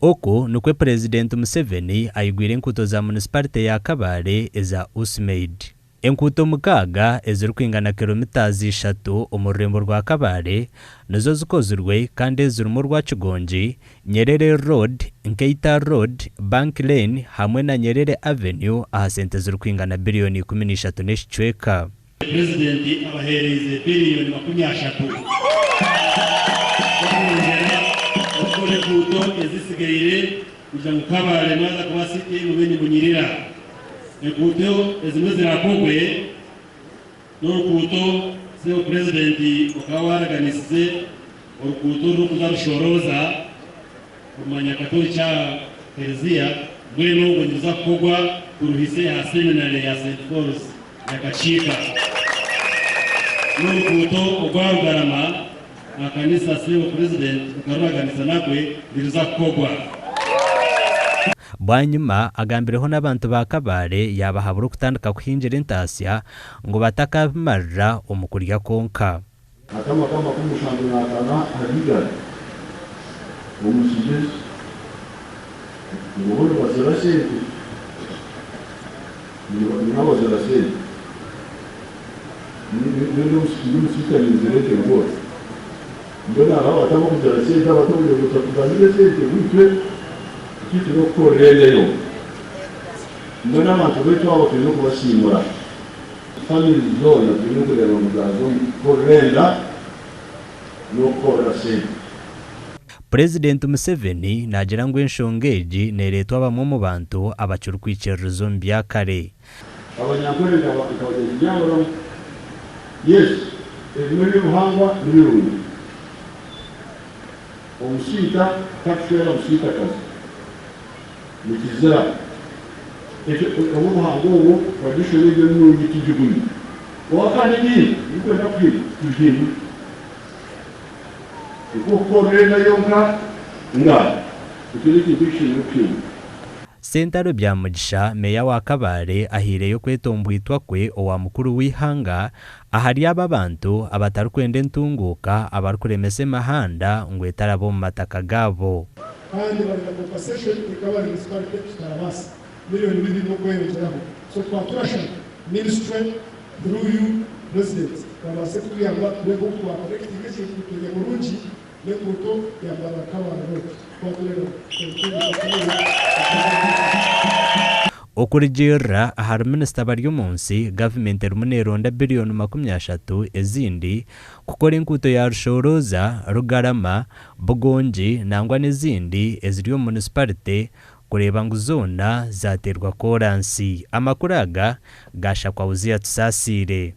Oku nukwe President Museveni aigwire enkuuto za municipality ya Kabale eza USMID. Enkuuto mukaga ezirukwingana kilometers 3 omu rurembo rwa Kabale nizo zikozirwe kandi zirimu rwa Kigonji, Nyerere Road, Nkeita Road, Bank Lane hamwe na Nyerere Avenue aha sente zirukwingana biliyoni 13 n'ekicweka. President abahereze biliyoni 30 okole kuuto ezisigaire kuja mu Kabale mwaza kubasiti mubenye bunyirira. Enkuuto ezimwe zirakogwe n'orukuuto seo President okawaraganisize orukuuto rukuzarushoroza kumanya katoli cha Kigezi bweno ngoza kugwa kuruhise ha seminary ya St. Paul's yakachika n'orukuuto ogwarugarama akanisa seo President okaraganisa nakwe biruza kugwa. Bwanyuma agambireho n'abantu ba Kabale yabahabura kutandika kuhinjira entasya ngo batakamarira omukurya konka. Kama kumushango nakana hariga omusije ngobolo bazarase ni bazarase ni musitalizirete ngo ndona aho atamo kuzarase abatonde gutakuganire sente witwe kitiro koreleyo ndona abantu betu abo tino kubashimura family zone tino kureba mugazo korela no korase. President Museveni nagira ngo enshongeji neretwa bamwe mu bantu abacurukwicerzo mbyakare abanyakorera bakabajyanyaro yes ebimwe buhangwa n'ibirungi omusita takfera omusita kazi nikizira obuhango obu wadishorege n'undi kijuguni wakane ni ikwenda kujini kukorera yonka nga utiliki bishino kyo. Sentaro bya Mugisha meya wa Kabale ahireyo kwetombwitwa kwe owa Mukuru w'ihanga ahari aba bantu abatarukwenda entunguka abarukuremese mahanda ngo etarabo mu mataka gabo kandi bari na compensation ikabari municipality tutarabasa miliyoni 2 no kwengeraho. So twaturashaka ministry through you president babase kuyamba lego kwa collective kutuye burungi n'ekuuto yambara Kabale okurijira ahari minisita bari umunsi government runeronda biliyoni 30 ezindi kukora enkuuto ya Rushoroza, Rugarama, Bugonji nangwa n'ezindi eziri mu municipality kureba ngo zona zaterwa koransi. Amakuru aga gashakwa uziya tusasire.